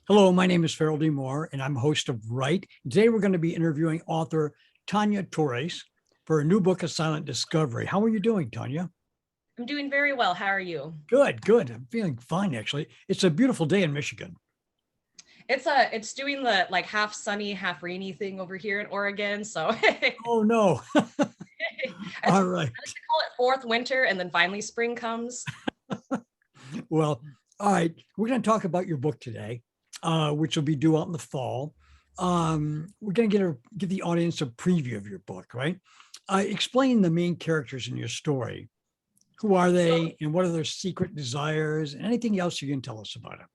Hello, my name is Farrell D. Moore, and I'm host of Write. Today, we're going to be interviewing author Tawny Torres for a new book, A Silent Discovery. How are you doing, Tanya? I'm doing very well. How are you? Good, good. I'm feeling fine, actually. It's a beautiful day in Michigan. It's doing the like half sunny, half rainy thing over here in Oregon. So I Oh, no. like All to right. call it fourth winter and then finally spring comes. Well, all right. We're going to talk about your book today, which will be due out in the fall. We're going to give the audience a preview of your book, right? Explain the main characters in your story. Who are So they, and what are their secret desires, and anything else you can tell us about it?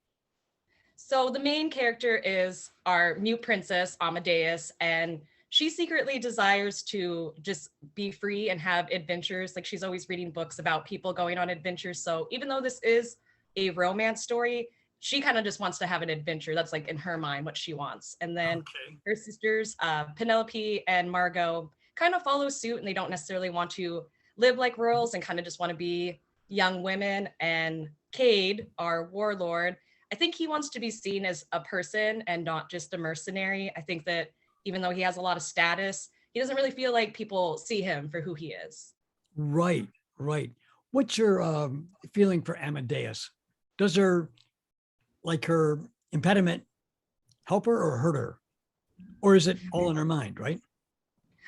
so the main character is our mute princess Amadeus, and she secretly desires to just be free and have adventures. Like she's always reading books about people going on adventures. So even though this is a romance story, she kind of just wants to have an adventure. That's like in her mind what she wants. And then Okay. her sisters, Penelope and Margot, kind of follow suit, and they don't necessarily want to live like royals and kind of just want to be young women. And Cade, our warlord, I think he wants to be seen as a person and not just a mercenary. I think that even though he has a lot of status, he doesn't really feel like people see him for who he is. Right, right. What's your feeling for Amadeus? Does her impediment help her or hurt her? Or is it all in her mind, right?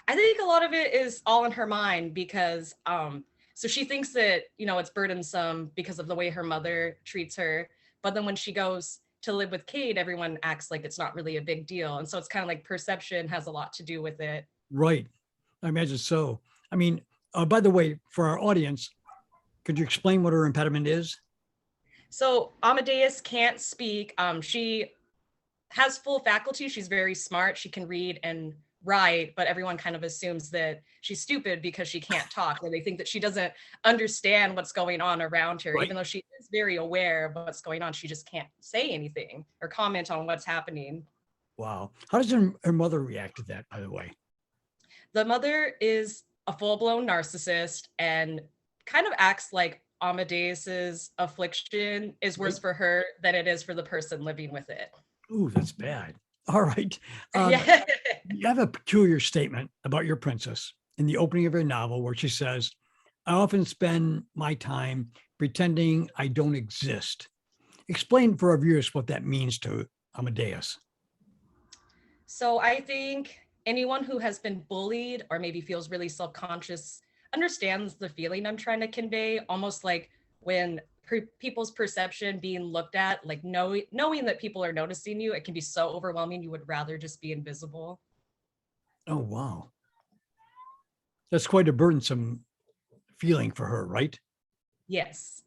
I think a lot of it is all in her mind because so she thinks that, it's burdensome because of the way her mother treats her. But then when she goes to live with Kate, everyone acts like it's not really a big deal. And so it's kind of like perception has a lot to do with it. Right. I imagine so. I mean, by the way, for our audience, could you explain what her impediment is? So Amadeus can't speak. She has full faculty. She's very smart. She can read and write, but everyone kind of assumes that she's stupid because she can't talk, or they think that she doesn't understand what's going on around her. Right. Even though she is very aware of what's going on, she just can't say anything or comment on what's happening. Wow. How does her mother react to that, by the way? The mother is a full-blown narcissist and kind of acts like Amadeus's affliction is Right. worse for her than it is for the person living with it. Ooh, that's bad. All right. Um, Yeah. you have a peculiar statement about your princess in the opening of your novel where she says, I often spend my time pretending I don't exist. Explain for our viewers what that means to Amadeus. So I think anyone who has been bullied or maybe feels really self-conscious understands the feeling I'm trying to convey, almost like when people's perception being looked at, like knowing that people are noticing you, it can be so overwhelming you would rather just be invisible. Oh, wow. That's quite a burdensome feeling for her, right? Yes.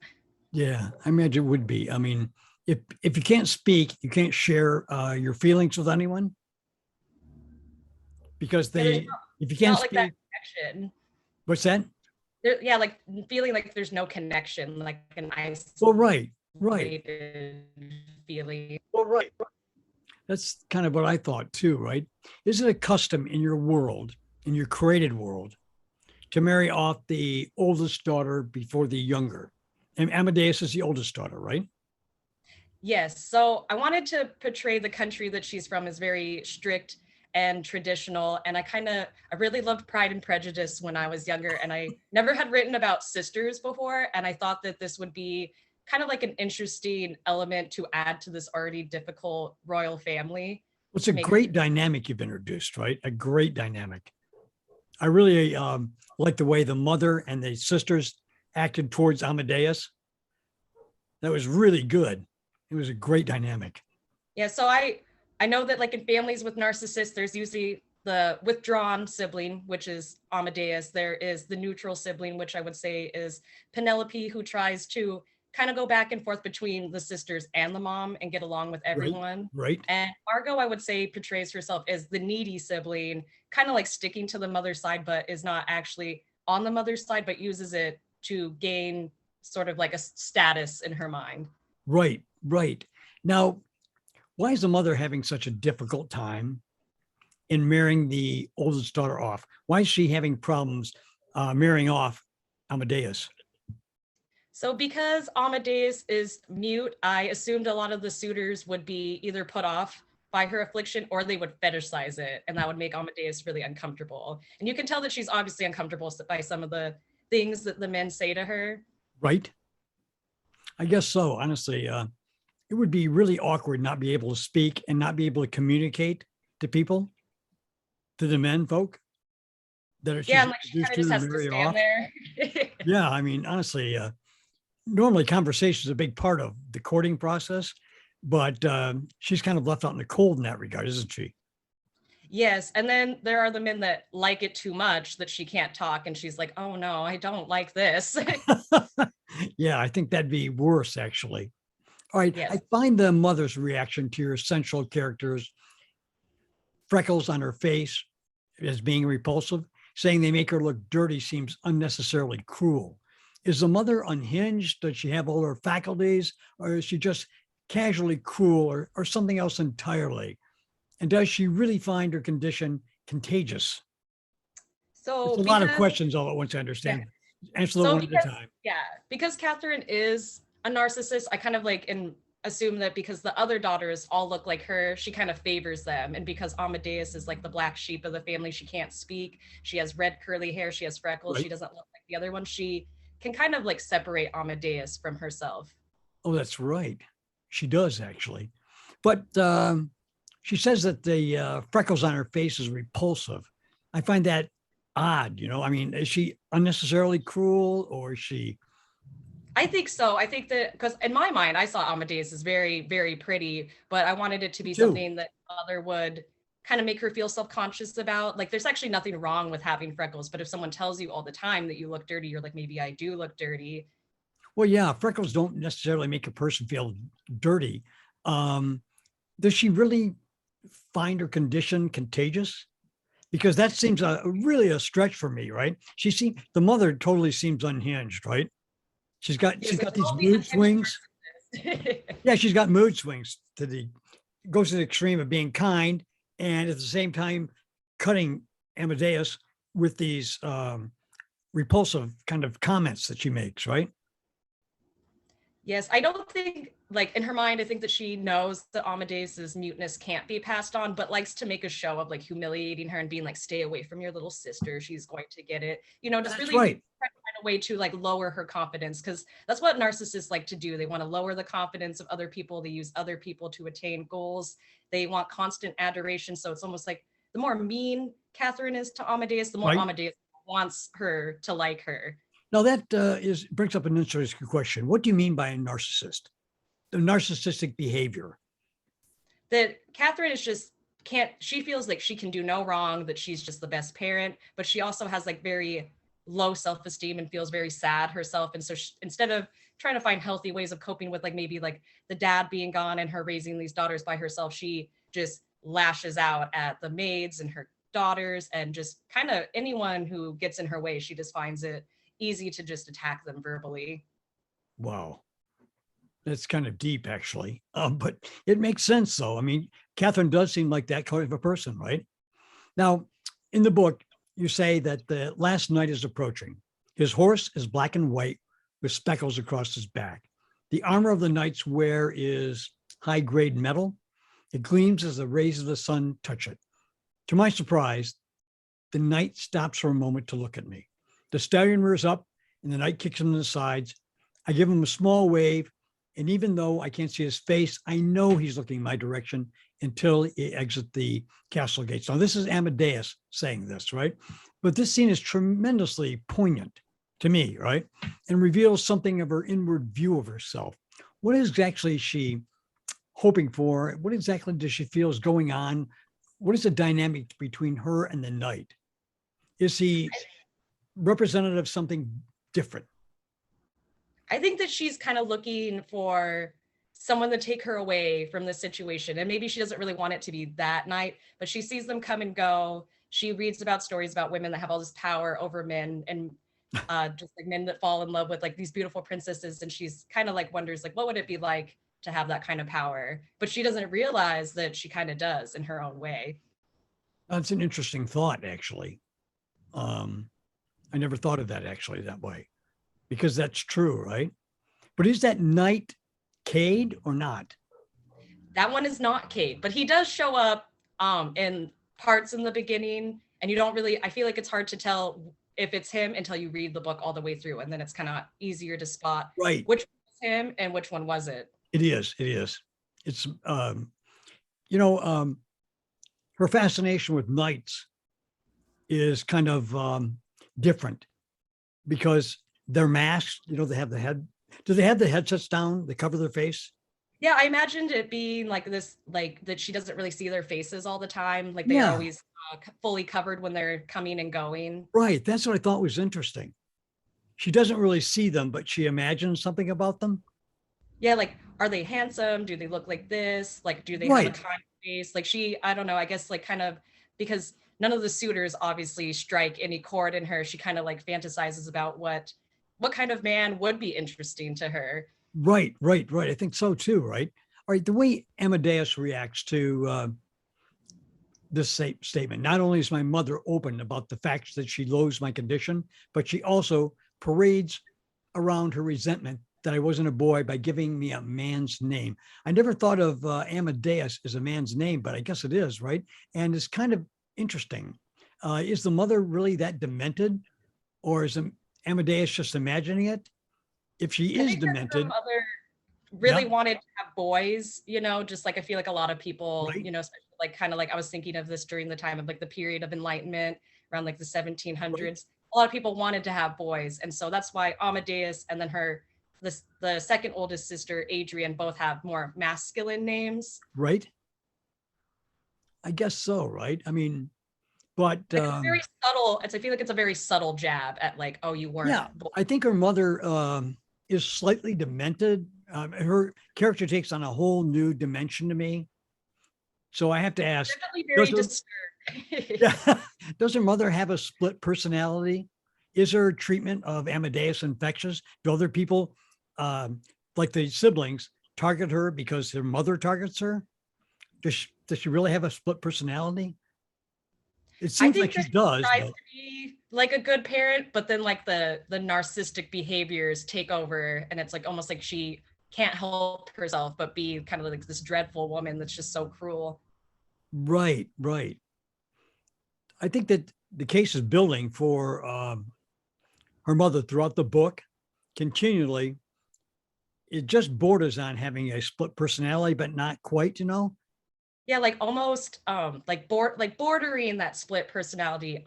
Yeah, I imagine it would be. I mean, if you can't speak, you can't share your feelings with anyone because Yeah, there's if you can't not like that speak, connection. what's that? Yeah, like feeling like there's no connection, like an Well, right, right. isolated feeling. Well, right. That's kind of what I thought too, right? Is it a custom in your world, in your created world, to marry off the oldest daughter before the younger? And Amadeus is the oldest daughter, right? Yes. So I wanted to portray the country that she's from as very strict and traditional. And I really loved Pride and Prejudice when I was younger. And I never had written about sisters before. And I thought that this would be kind of like an interesting element to add to this already difficult royal family It's a to make her. great dynamic you've introduced, right? A great dynamic. I really like the way the mother and the sisters acted towards Amadeus. That was really good. It was a great dynamic. Yeah. So I know that like in families with narcissists, there's usually the withdrawn sibling, which is Amadeus. There is the neutral sibling, which I would say is Penelope, who tries to kind of go back and forth between the sisters and the mom and get along with Right, everyone. right, And Margot, I would say, portrays herself as the needy sibling, kind of like sticking to the mother's side, but is not actually on the mother's side, but uses it to gain sort of like a status in her mind. right, right. Now, why is the mother having such a difficult time in marrying the oldest daughter off? Why is she having problems marrying off Amadeus? So because Amadeus is mute, I assumed a lot of the suitors would be either put off by her affliction or they would fetishize it, and that would make Amadeus really uncomfortable. And you can tell that she's obviously uncomfortable by some of the things that the men say to her. Right? I guess so. Honestly, it would be really awkward not be able to speak and not be able to communicate to people, to the men folk that Yeah, she's and like she introduced kind of to just and has to marry stand off. there. Yeah, I mean, honestly, normally conversation is a big part of the courting process, but she's kind of left out in the cold in that regard, isn't she? Yes, and then there are the men that like it too much that she can't talk, and she's like, "Oh no, I don't like this." Yeah, I think that'd be worse, actually. All right, I Yes. find the mother's reaction to your central characters, freckles on her face, as being repulsive. Saying they make her look dirty seems unnecessarily cruel. Is the mother unhinged? Does she have all her faculties, or is she just casually cruel, or something else entirely? And does she really find her condition contagious? It's So a lot of because questions all at once, I yeah, understand. Answer them so one at a because time. yeah, because Catherine is a narcissist, I kind of like and assume that because the other daughters all look like her, she kind of favors them. And because Amadeus is like the black sheep of the family, she can't speak. She has red curly hair, she has freckles, she Right? doesn't look like the other one. She can kind of like separate Amadeus from herself. Oh, that's right. She does actually. But she says that the freckles on her face is repulsive. I find that odd. I mean, is she unnecessarily cruel, or is she? I think so. I think that because in my mind, I saw Amadeus as very, very pretty, but I wanted it to Me be too. something that mother would kind of make her feel self-conscious about. Like there's actually nothing wrong with having freckles, but if someone tells you all the time that you look dirty, you're like, maybe I do look dirty. Well, yeah, freckles don't necessarily make a person feel dirty. Um, does she really find her condition contagious? Because that seems really a stretch for me, right? The mother totally seems unhinged, right? She's got Yes, she's it's got these all the mood unhinged swings. narcissist. Yeah, she's got mood swings goes to the extreme of being kind and at the same time cutting Amadeus with these repulsive kind of comments that she makes, right? Yes, I don't think like in her mind, I think that she knows that Amadeus's muteness can't be passed on, but likes to make a show of like humiliating her and being like, stay away from your little sister. She's going to get it. Just That's really right. try to find a way to like lower her confidence because that's what narcissists like to do. They want to lower the confidence of other people. They use other people to attain goals. They want constant adoration. So it's almost like the more mean Catherine is to Amadeus, the more Right. Amadeus wants her to like her. Now that brings up an interesting question. What do you mean by a narcissist? The narcissistic behavior. That Catherine is just can't she feels like she can do no wrong, that she's just the best parent, but she also has like very low self-esteem and feels very sad herself. And so instead of trying to find healthy ways of coping with like maybe like the dad being gone and her raising these daughters by herself, she just lashes out at the maids and her daughters and just kind of anyone who gets in her way. She just finds it easy to just attack them verbally. Wow. That's kind of deep, actually. But it makes sense, though. I mean, Catherine does seem like that kind of a person, right? Now, in the book, you say that the last night is approaching. His horse is black and white with speckles across his back. The armor of the knight's wear is high grade metal. It gleams as the rays of the sun touch it. To my surprise, the knight stops for a moment to look at me. The stallion rears up and the knight kicks him in the sides. I give him a small wave. And even though I can't see his face, I know he's looking my direction until he exits the castle gates. Now, this is Amadeus saying this, right? But this scene is tremendously poignant to me, right? And reveals something of her inward view of herself. What is actually she hoping for? What exactly does she feel is going on? What is the dynamic between her and the knight? Is he representative of something different? I think that she's kind of looking for someone to take her away from the situation. And maybe she doesn't really want it to be that night, but she sees them come and go. She reads about stories about women that have all this power over men and just like men that fall in love with like these beautiful princesses. And she's kind of like wonders like, what would it be like to have that kind of power? But she doesn't realize that she kind of does in her own way. That's an interesting thought, actually. Um, I never thought of that actually that way because that's true, right? But is that knight Cade or not? That one is not Cade, but he does show up in parts in the beginning, and you don't really. I feel like it's hard to tell if it's him until you read the book all the way through, and then it's kind of easier to spot Right. which was him and which one was it. It is. It is. It's you know, her fascination with knights is kind of different because they're masked. You know, they have the head. Do they have the headsets down? They cover their face. Yeah, I imagined it being like this, like that she doesn't really see their faces all the time. Like they are Yeah, always fully covered when they're coming and going. right. That's what I thought was interesting. She doesn't really see them, but she imagines something about them. Yeah, like are they handsome? Do they look like this? Like do they have a Right, kind face? Like she, I don't know, I guess like kind of because none of the suitors obviously strike any chord in her, she kind of like fantasizes about what kind of man would be interesting to her. right. I think so too. Right. All right. The way Amadeus reacts to this statement. Not only is my mother open about the fact that she loathes my condition, but she also parades around her resentment that I wasn't a boy by giving me a man's name. I never thought of Amadeus as a man's name, but I guess it is, right? And it's kind of interesting. Is the mother really that demented, or is Amadeus just imagining it? If she I is think her demented, mother yeah, really wanted to have boys, just like I feel like a lot of people, right, especially like kind of like I was thinking of this during the time of like the period of enlightenment around like the right, 1700s. A lot of people wanted to have boys. And so that's why Amadeus and then the second oldest sister, Adrian, both have more masculine names. right. I guess so, right? I mean, but Like it's very subtle. I feel like it's a very subtle jab at like, oh, you weren't yeah, born. I think her mother is slightly demented. Her character takes on a whole new dimension to me. So I have to ask, Definitely does very her, disturbed. yeah, does her mother have a split personality? Is her treatment of Amadeus infectious? Do other people, um, like the siblings, target her because her mother targets her? Does she really have a split personality? It I seems like think she that she does, tries but to be like a good parent, but then like the narcissistic behaviors take over, and it's like almost like she can't help herself but be kind of like this dreadful woman that's just so cruel. right. I think that the case is building for her mother throughout the book continually. It just borders on having a split personality, but not quite, you know? Yeah, like almost like bordering that split personality.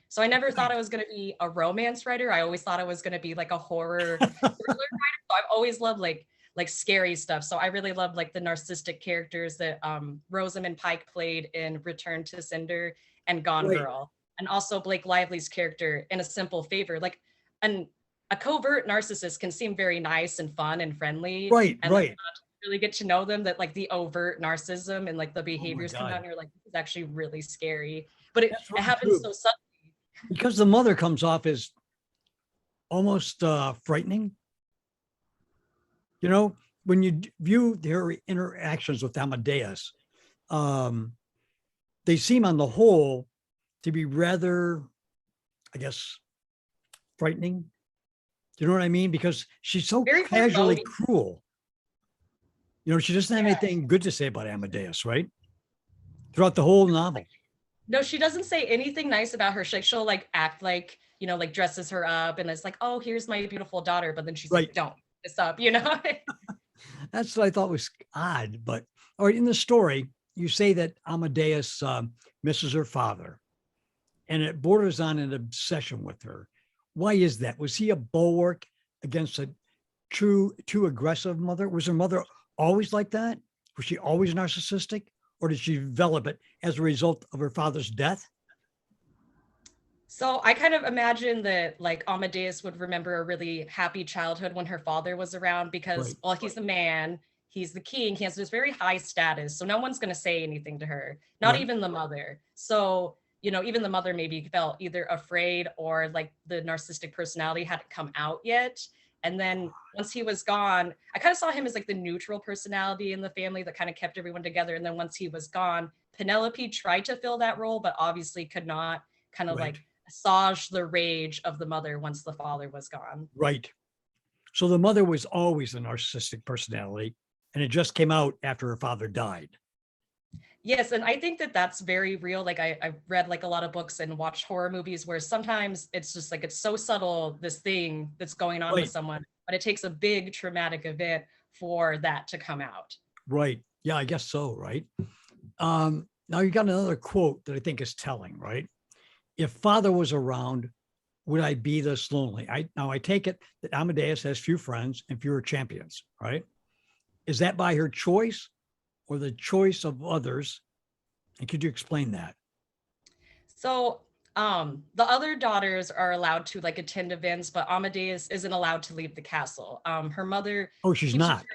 So I never thought Right. I was gonna be a romance writer. I always thought I was gonna be like a horror thriller writer. So I've always loved like scary stuff. So I really loved like the narcissistic characters that Rosamund Pike played in Return to Cinder and Gone Right, Girl. And also Blake Lively's character in A Simple Favor. Like an a covert narcissist can seem very nice and fun and friendly. And then right. really get to know them, that like the overt narcissism and like the Oh my behaviors come out God. and you're like, this is actually really scary, but it, That's it really happens true. so suddenly. Because the mother comes off as almost frightening. You know, when you view their interactions with Amadeus, um, they seem on the whole to be rather, I guess, frightening. Do you know what I mean? Because she's so Very casually foreboding. cruel. You know, she doesn't have Yeah, anything good to say about Amadeus, right? Throughout the whole novel. no, she doesn't say anything nice about her. She'll like act like, like dresses her up and it's like, oh, here's my beautiful daughter, but then she's like, Right. don't this up. That's what I thought was odd. But all right, in the story, you say that Amadeus misses her father and it borders on an obsession with her. Why is that? Was he a bulwark against a too aggressive mother? Was her mother always like that? Was she always narcissistic? Or did she develop it as a result of her father's death? So I kind of imagine that like Amadeus would remember a really happy childhood when her father was around because, Right, well, he's a man, he's the king, he has this very high status. So no one's going to say anything to her, not right, even the mother. So, even the mother maybe felt either afraid or like the narcissistic personality hadn't come out yet. And then once he was gone, I kind of saw him as like the neutral personality in the family that kind of kept everyone together. And then once he was gone, Penelope tried to fill that role, but obviously could not kind of right, like assuage the rage of the mother once the father was gone. right. So the mother was always a narcissistic personality, and it just came out after her father died. Yes, and I think that that's very real. Like I've read like a lot of books and watched horror movies where sometimes it's just like it's so subtle, this thing that's going on with Right, someone, but it takes a big traumatic event for that to come out. right. Yeah, I guess so, right? Now you got another quote that I think is telling, right? If father was around, would I be this lonely? I take it that Amadeus has few friends and fewer champions, right? Is that by her choice or the choice of others? And could you explain that? So the other daughters are allowed to like attend events, but Amadeus isn't allowed to leave the castle. Her mother Oh, she's keeps her not.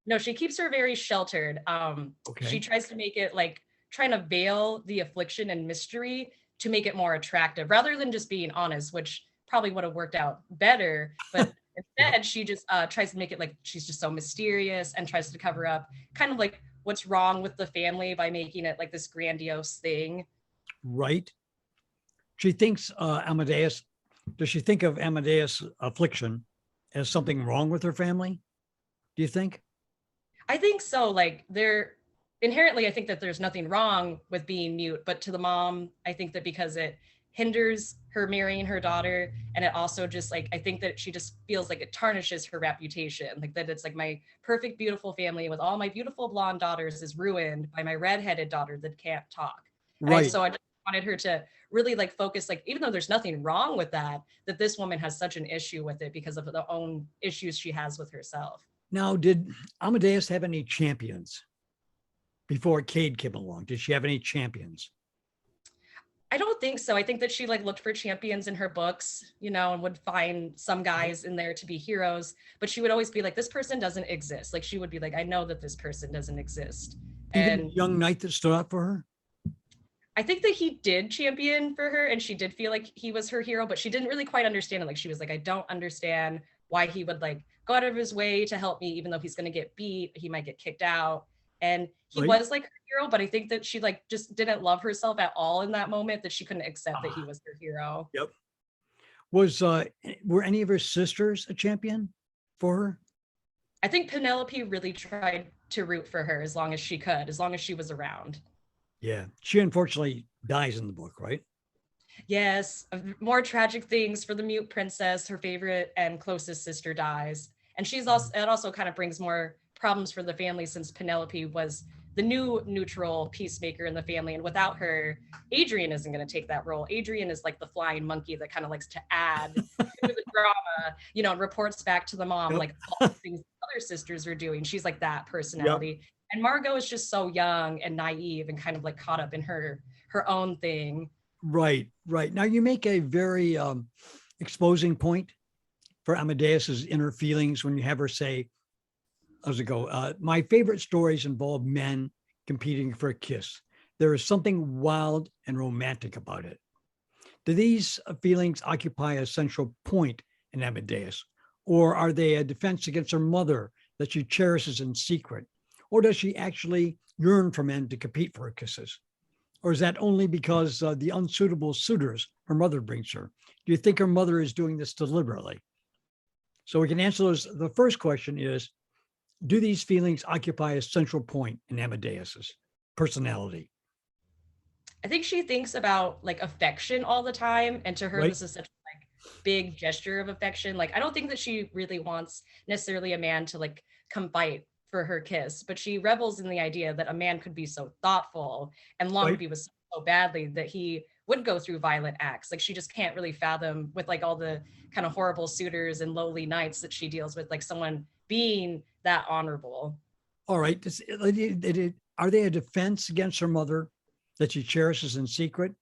no, she keeps her very sheltered. She Okay. tries to make it like trying to veil the affliction and mystery to make it more attractive rather than just being honest, which probably would have worked out better. But Yep. instead, she just tries to make it like she's just so mysterious and tries to cover up kind of like what's wrong with the family by making it like this grandiose thing. Right. She thinks Amadeus, does she think of Amadeus' affliction as something wrong with her family? Do you think? I think so. Like there inherently, I think that there's nothing wrong with being mute, but to the mom, I think that because it hinders her marrying her daughter, and it also just like I think that she just feels like it tarnishes her reputation. Like that it's like my perfect, beautiful family with all my beautiful blonde daughters is ruined by my redheaded daughter that can't talk. And I Right. so I just wanted her to really like focus, like even though there's nothing wrong with that, that this woman has such an issue with it because of the own issues she has with herself. Now, did Amadeus have any champions before Cade came along? Did she have any champions? I don't think so. I think that she like looked for champions in her books, you know, and would find some Right. guys in there to be heroes, but she would always be like, this person doesn't exist. Like she would be like, I know that this person doesn't exist. Even the And young knight that stood up for her? I think that he did champion for her and she did feel like he was her hero, but she didn't really quite understand it. Like she was like, I don't understand why he would like go out of his way to help me, even though he's going to get beat, he might get kicked out. And he Right. was like her hero, but I think that she like just didn't love herself at all in that moment, that she couldn't accept that he Ah, was her hero. yep. Was were any of her sisters a champion for her? I think Penelope really tried to root for her as long as she could, as long as she was around. Yeah. She unfortunately dies in the book, right? Yes, more tragic things for the mute princess. Her favorite and closest sister dies. And she's also, it also kind of brings more problems for the family since Penelope was the new neutral peacemaker in the family. And without her, Adrian isn't going to take that role. Adrian is like the flying monkey that kind of likes to add to the drama, you know, and reports back to the mom, Yep. like all the things the other sisters are doing. She's like that Yep. personality. And Margot is just so young and naive and kind of like caught up in her own thing. Right. Right. Now you make a very exposing point for Amadeus's inner feelings when you have her say, how's it go? My favorite stories involve men competing for a kiss. There is something wild and romantic about it. Do these feelings occupy a central point in Amadeus, or are they a defense against her mother that she cherishes in secret? Or does she actually yearn for men to compete for her kisses? Or is that only because the unsuitable suitors her mother brings her? Do you think her mother is doing this deliberately? So we can answer those. The first question is, do these feelings occupy a central point in Amadeus's personality? I think she thinks about like affection all the time. And to her, Right? this is such a like big gesture of affection. Like, I don't think that she really wants necessarily a man to like come fight for her kiss, but she revels in the idea that a man could be so thoughtful and long to Right? be with so badly that he would go through violent acts. Like, she just can't really fathom with like all the kind of horrible suitors and lowly knights that she deals with, like someone being that honorable. All right. Are they a defense against her mother that she cherishes in secret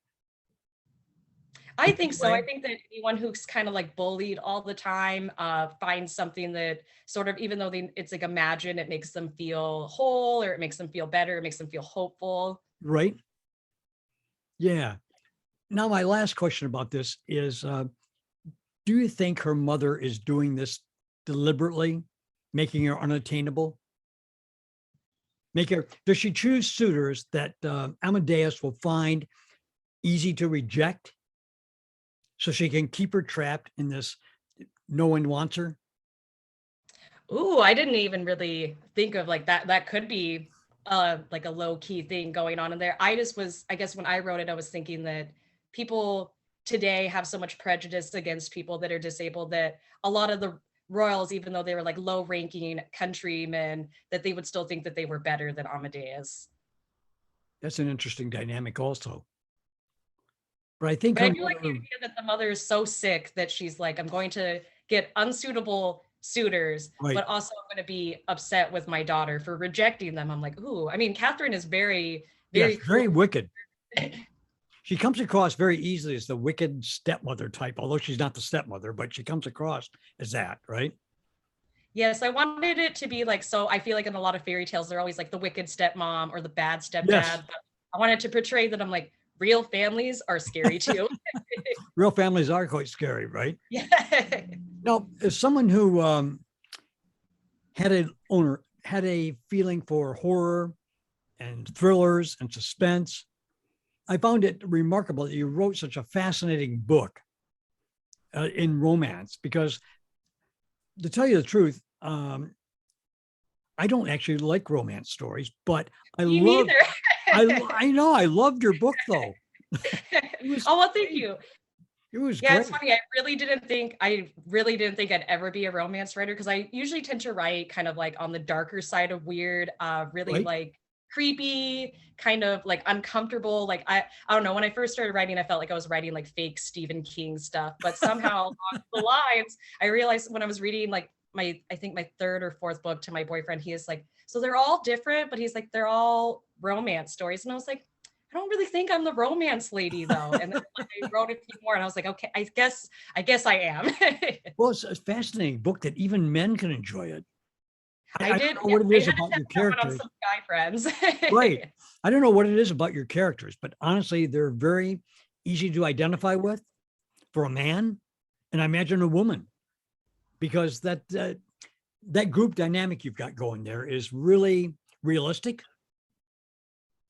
I in think any so. I way? think that anyone who's kind of like bullied all the time finds something that sort of, even though it's like imagined, it makes them feel whole or it makes them feel better, it makes them feel hopeful. Right? Yeah. Now, my last question about this is do you think her mother is doing this deliberately, making her unattainable? Does she choose suitors that Amadeus will find easy to reject so she can keep her trapped in this no one wants her? Ooh, I didn't even really think of like that. That could be like a low key thing going on in there. I just was, I guess when I wrote it, I was thinking that people today have so much prejudice against people that are disabled that a lot of the royals, even though they were like low ranking countrymen, that they would still think that they were better than Amadeus. That's an interesting dynamic also. But I think But her I do like the mother, idea that the mother is so sick that she's like, I'm going to get unsuitable suitors, right? but also I'm going to be upset with my daughter for rejecting them. I'm like, ooh, I mean, Catherine is very, Yes, very cruel. very wicked. She comes across very easily as the wicked stepmother type, although she's not the stepmother, but she comes across as that, right? Yes, I wanted it to be like, so I feel like in a lot of fairy tales, they're always like the wicked stepmom or the bad Yes, stepdad. But I wanted to portray that I'm like, real families are scary too. real families are quite scary, right? Yeah. Now, as someone who had a feeling for horror and thrillers and suspense, I found it remarkable that you wrote such a fascinating book in romance. Because to tell you the truth, I don't actually like romance stories, but I Me love. neither. I know I loved your book though. It was Oh, well, thank great. you. It was Yeah, it's great, funny. I really didn't think I'd ever be a romance writer because I usually tend to write kind of like on the darker side of weird, really right? like creepy, kind of like uncomfortable. Like I don't know. When I first started writing, I felt like I was writing like fake Stephen King stuff, but somehow along the lines, I realized when I was reading like I think my third or fourth book to my boyfriend, he is like, so they're all different, but he's like, they're all romance stories. And I was like, I don't really think I'm the romance lady though. And then like, I wrote a few more and I was like, okay, I guess I am. Well, it's a fascinating book that even men can enjoy it. I I don't did, know yeah, what it I is had to about test your that one on characters, some guy friends. right? I don't know what it is about your characters, but honestly, they're very easy to identify with for a man, and I imagine a woman, because that group dynamic you've got going there is really realistic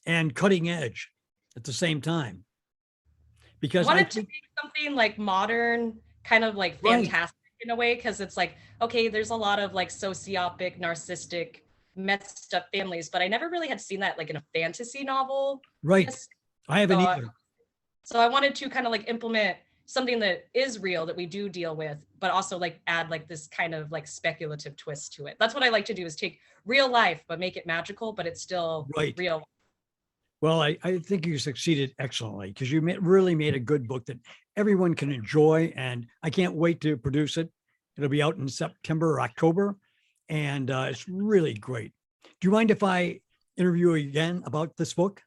and cutting edge at the same time. I Because I wanted to think, make something like modern, kind of like right, fantastic in a way, because it's like, okay, there's a lot of like sociopic, narcissistic, messed up families, but I never really had seen that like in a fantasy novel. right. Yes. I haven't So either. So I wanted to kind of like implement something that is real that we do deal with, but also like add like this kind of like speculative twist to it. That's what I like to do is take real life, but make it magical, but it's still Right. real. Well, I think you succeeded excellently because you really made a good book that everyone can enjoy. And I can't wait to produce it. It'll be out in September or October. And it's really great. Do you mind if I interview you again about this book?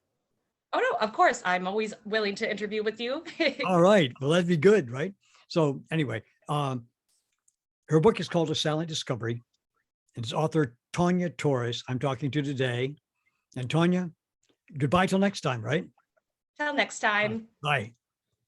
Oh no, of course. I'm always willing to interview with you. All right. Well, that'd be good, right? So, anyway, her book is called A Silent Discovery. And it's author Tawny Torres I'm talking to today. And Tanya, goodbye till next time, right? Till next time. Bye.